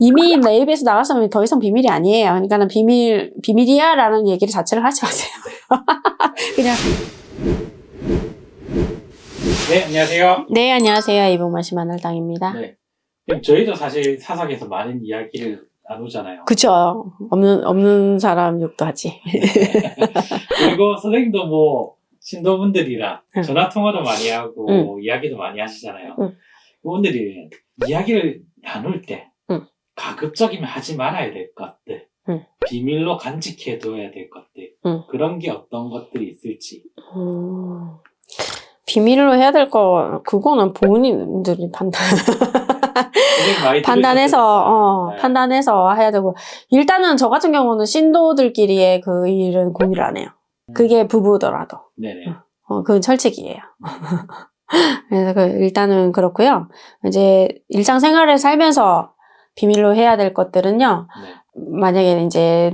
이미 내 입에서 나갔으면 더 이상 비밀이 아니에요. 그러니까는 비밀이야 라는 얘기를 자체를 하지 마세요. 그냥. 네, 안녕하세요. 네, 안녕하세요. 이봉만씨 만날당입니다. 네. 그럼 저희도 사실 사석에서 많은 이야기를 나누잖아요. 그쵸. 없는 사람 욕도 하지. 그리고 선생님도 뭐, 신도분들이랑 응. 전화통화도 많이 하고, 응. 이야기도 많이 하시잖아요. 응. 그분들이 이야기를 나눌 때, 응. 가급적이면 하지 말아야 될 것들, 응. 비밀로 간직해둬야 될 것들, 응. 그런 게 어떤 것들이 있을지. 비밀로 해야 될 거, 그거는 본인들이 판단해서, 네. 판단해서 해야 되고. 일단은 저 같은 경우는 신도들끼리의 그 일은 공유를 안 해요. 그게 부부더라도. 네네. 그건 철칙이에요. 그래서 일단은 그렇고요. 이제 일상생활을 살면서 비밀로 해야 될 것들은요. 네. 만약에 이제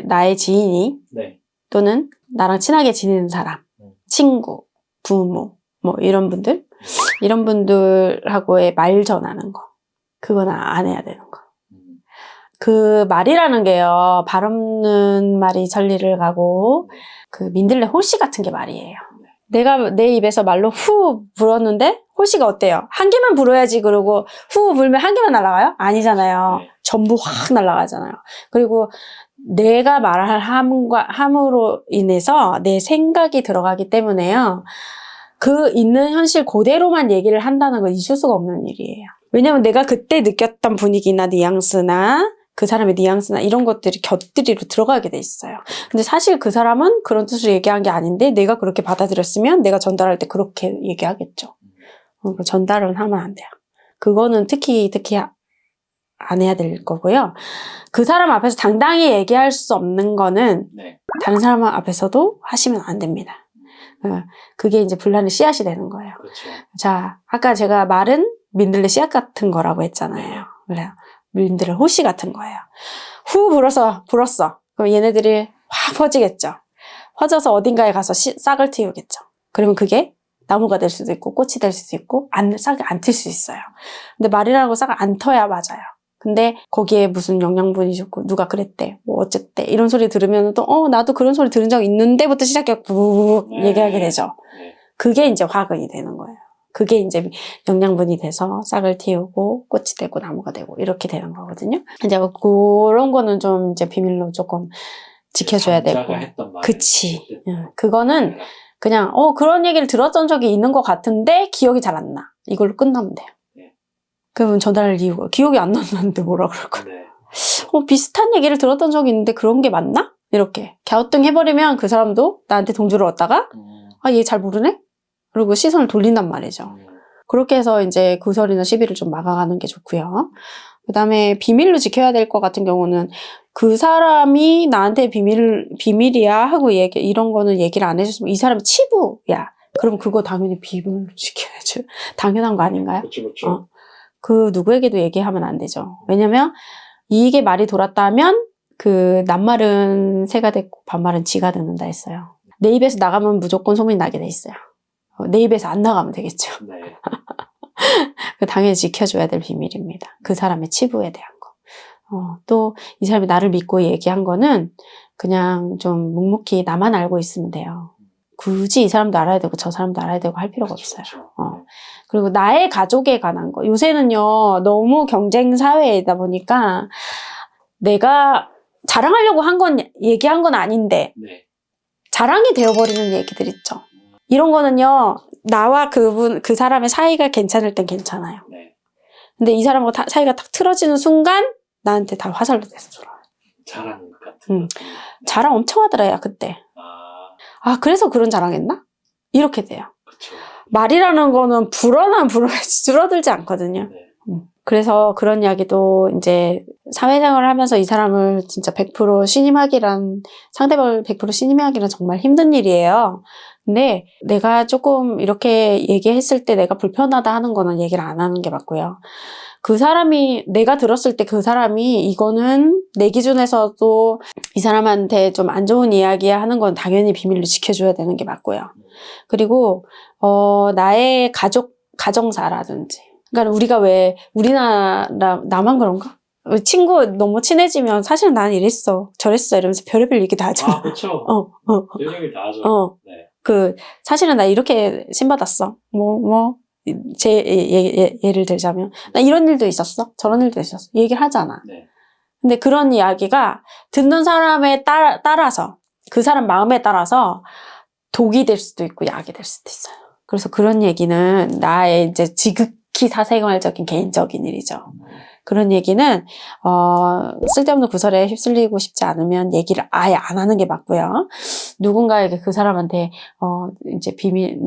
나의 지인이 네. 또는 나랑 친하게 지내는 사람, 친구, 부모, 뭐 이런 분들하고의 말 전하는 거. 그거는 안 해야 되는 거. 그 말이라는 게요. 발 없는 말이 천리를 가고 그 민들레 호시 같은 게 말이에요. 내가 내 입에서 말로 후 불었는데 호시가 어때요? 한 개만 불어야지 그러고 후 불면 한 개만 날아가요? 아니잖아요. 전부 확 날아가잖아요. 그리고 내가 말을 함으로 인해서 내 생각이 들어가기 때문에요. 그 있는 현실 그대로만 얘기를 한다는 건 있을 수가 없는 일이에요. 왜냐면 내가 그때 느꼈던 분위기나 뉘앙스나 그 사람의 뉘앙스나 이런 것들이 곁들이로 들어가게 돼 있어요. 근데 사실 그 사람은 그런 뜻으로 얘기한 게 아닌데 내가 그렇게 받아들였으면 내가 전달할 때 그렇게 얘기하겠죠. 전달은 하면 안 돼요. 그거는 특히 안 해야 될 거고요. 그 사람 앞에서 당당히 얘기할 수 없는 거는 다른 사람 앞에서도 하시면 안 됩니다. 그게 이제 분란의 씨앗이 되는 거예요. 그렇죠. 자, 아까 제가 말은 민들레 씨앗 같은 거라고 했잖아요. 그래요. 민들레 호씨 같은 거예요. 후 불었어. 그럼 얘네들이 확 퍼지겠죠. 퍼져서 어딘가에 가서 싹을 틔우겠죠. 그러면 그게 나무가 될 수도 있고 꽃이 될 수도 있고 싹이 안 튈 수 있어요. 근데 말이라는 거 싹을 안 터야 맞아요. 근데 거기에 무슨 영양분이 좋고 누가 그랬대 뭐 어쨌대 이런 소리 들으면 또 나도 그런 소리 들은 적 있는데부터 시작해 꾹 얘기하게 되죠. 그게 이제 화근이 되는 거예요. 그게 이제 영양분이 돼서 싹을 틔우고 꽃이 되고 나무가 되고 이렇게 되는 거거든요. 이제 그런 거는 좀 이제 비밀로 조금 지켜줘야 되고. 그치. 그거는 그냥 그런 얘기를 들었던 적이 있는 것 같은데 기억이 잘 안 나. 이걸로 끝나면 돼요. 그러면 전달할 이유가 기억이 안 났는데 뭐라 그럴 거야. 비슷한 얘기를 들었던 적이 있는데 그런 게 맞나? 이렇게 갸우뚱해버리면 그 사람도 나한테 동조를 얻다가 얘 잘 모르네? 그리고 시선을 돌린단 말이죠. 그렇게 해서 이제 구설이나 시비를 좀 막아가는 게 좋고요. 그 다음에 비밀로 지켜야 될 것 같은 경우는 그 사람이 나한테 비밀이야 하고 이런 거는 얘기를 안 해줬으면 이 사람이 치부야. 그럼 그거 당연히 비밀로 지켜야죠. 당연한 거 아닌가요? 그렇죠. 그 누구에게도 얘기하면 안 되죠. 왜냐면 이게 말이 돌았다면 그 낱말은 새가 됐고 반말은 쥐가 듣는다 했어요. 내 입에서 나가면 무조건 소문이 나게 돼 있어요. 내 입에서 안 나가면 되겠죠. 당연히 지켜줘야 될 비밀입니다. 그 사람의 치부에 대한 거. 또 이 사람이 나를 믿고 얘기한 거는 그냥 좀 묵묵히 나만 알고 있으면 돼요. 굳이 이 사람도 알아야 되고 저 사람도 알아야 되고 할 필요가 없어요. 그리고 나의 가족에 관한 거. 요새는요 너무 경쟁 사회이다 보니까 내가 자랑하려고 얘기한 건 아닌데 자랑이 되어버리는 얘기들 있죠. 이런 거는요 나와 그 사람의 사이가 괜찮을 땐 괜찮아요. 근데 이 사람과 사이가 딱 틀어지는 순간 나한테 다 화살로 돼서 돌아와요. 자랑 같은 자랑 엄청 하더라 그때. 그래서 그런 자랑했나? 이렇게 돼요. 그쵸. 말이라는 거는 불어야지 줄어들지 않거든요. 그래서 그런 이야기도 이제 사회생활을 하면서 이 사람을 진짜 100% 상대방을 100% 신임하기란 정말 힘든 일이에요. 근데 내가 조금 이렇게 얘기했을 때 내가 불편하다 하는 거는 얘기를 안 하는 게 맞고요. 내가 들었을 때 그 사람이 이거는 내 기준에서도 이 사람한테 좀 안 좋은 이야기 하는 건 당연히 비밀로 지켜줘야 되는 게 맞고요. 그리고, 나의 가정사라든지. 그러니까 우리가 왜, 나만 그런가? 친구 너무 친해지면 사실은 나는 이랬어, 저랬어 이러면서 별의별 얘기 다 하잖아. 아, 그렇죠. 이런 얘기 다 하죠. 네. 사실은 나 이렇게 신받았어. 예를 들자면, 나 이런 일도 있었어. 저런 일도 있었어. 얘기를 하잖아. 네. 근데 그런 이야기가 듣는 사람에 따라서, 그 사람 마음에 따라서 독이 될 수도 있고 약이 될 수도 있어요. 그래서 그런 얘기는 나의 이제 지극히 사생활적인 개인적인 일이죠. 그런 얘기는 쓸데없는 구설에 휩쓸리고 싶지 않으면 얘기를 아예 안 하는 게 맞고요. 누군가에게 그 사람한테 이제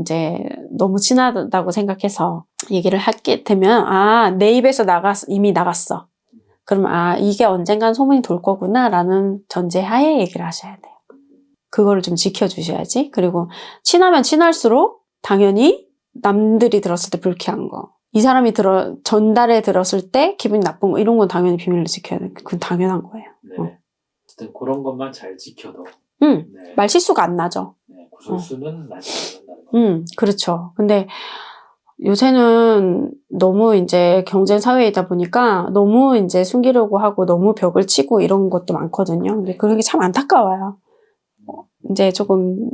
이제 너무 친하다고 생각해서 얘기를 하게 되면 내 입에서 이미 나갔어. 그럼 이게 언젠간 소문이 돌 거구나라는 전제하에 얘기를 하셔야 돼요. 그거를 좀 지켜주셔야지. 그리고 친하면 친할수록 당연히 남들이 들었을 때 불쾌한 거, 이 사람이 전달해 들었을 때 기분이 나쁜 거, 이런 건 당연히 비밀로 지켜야 돼. 그건 당연한 거예요. 네. 어쨌든 그런 것만 잘 지켜도. 네. 네. 말실수가 안 나죠. 네. 구설수는 나지 않는다는 거. 그렇죠. 근데 요새는 너무 이제 경쟁 사회이다 보니까 너무 이제 숨기려고 하고 너무 벽을 치고 이런 것도 많거든요. 근데 그런 게 참 안타까워요. 이제 조금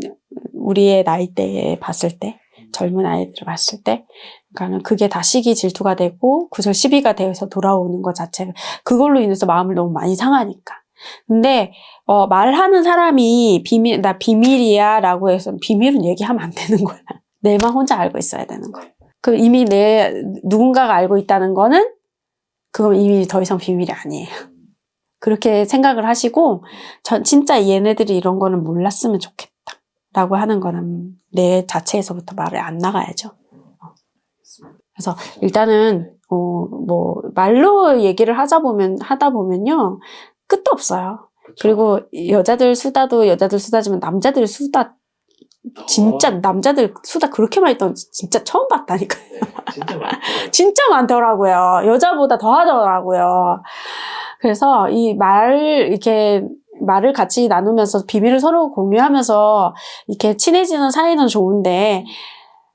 우리의 나이대에 봤을 때, 젊은 아이들을 봤을 때, 그러니까는 그게 다 시기 질투가 되고 구설 시비가 되어서 돌아오는 것 자체가, 그걸로 인해서 마음을 너무 많이 상하니까. 근데 말하는 사람이 나 비밀이야 라고 해서 비밀은 얘기하면 안 되는 거야. 내만 혼자 알고 있어야 되는 거야. 그 이미 누군가가 알고 있다는 거는 그건 이미 더 이상 비밀이 아니에요. 그렇게 생각을 하시고, 진짜 얘네들이 이런 거는 몰랐으면 좋겠다 라고 하는 거는 내 자체에서부터 말을 안 나가야죠. 그래서 일단은 말로 얘기를 하다 보면요 끝도 없어요. 그쵸. 그리고 여자들 수다지만 남자들 수다, 진짜 남자들 수다 그렇게 많이 떠는 진짜 처음 봤다니까요. 네, 진짜 많더라고요. 진짜 많더라고요. 여자보다 더 하더라고요. 그래서 이렇게 말을 같이 나누면서 비밀을 서로 공유하면서 이렇게 친해지는 사이는 좋은데,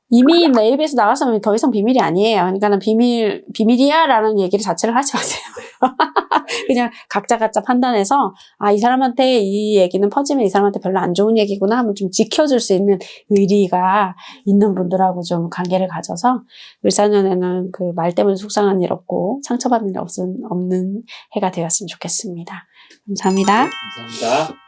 이미 내 입에서 나갔으면 더 이상 비밀이 아니에요. 그러니까는 비밀이야 라는 얘기를 자체를 하지 마세요. 그냥 각자 판단해서, 이 사람한테 이 얘기는 퍼지면 이 사람한테 별로 안 좋은 얘기구나 하면 좀 지켜줄 수 있는 의리가 있는 분들하고 좀 관계를 가져서, 을사년에는 그 말 때문에 속상한 일 없고 상처받는 일 없는 해가 되었으면 좋겠습니다. 감사합니다. 감사합니다.